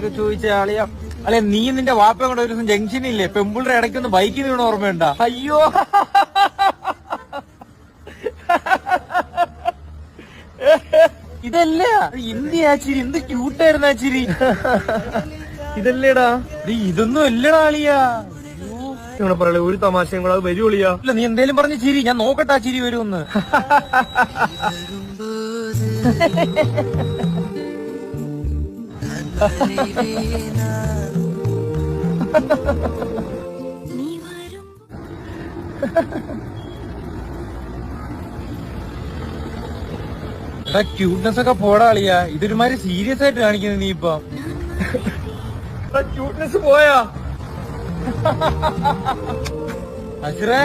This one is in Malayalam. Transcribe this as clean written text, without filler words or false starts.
ചോദിച്ച ആളിയാ അല്ലെ, നീ നിന്റെ വാപ്പയും കൂടെ ഒരു ദിവസം ജംഗ്ഷനില്ലേ പെമ്പിളുടെ ഇടയ്ക്കൊന്ന് ബൈക്കിൽ വീണ ഓർമ്മയുണ്ടാ? അയ്യോ ഇതല്ല, എന്തിയാ ചിരി, എന്ത് ക്യൂട്ടായിരുന്നു ആ ചിരി. ഇതല്ലേടാ, ഇതൊന്നും അല്ലടാ ആളിയാ. നിങ്ങളെ പറയല ഒരു തമാശയും കൂടെ അത് വരുവളിയാ. ഇല്ല, നീ എന്തേലും പറഞ്ഞ് ചിരി, ഞാൻ നോക്കട്ടെ ആ ചിരി വരുമെന്ന്. എടാ ക്യൂട്ട്നെസ് ഒക്കെ പോടാ അളിയാ, ഇതൊരുമാതിരി സീരിയസ് ആയിട്ട് കാണിക്കുന്നത് നീ ഇപ്പൊ. ക്യൂട്ട്നെസ് പോയാ അശ്രേ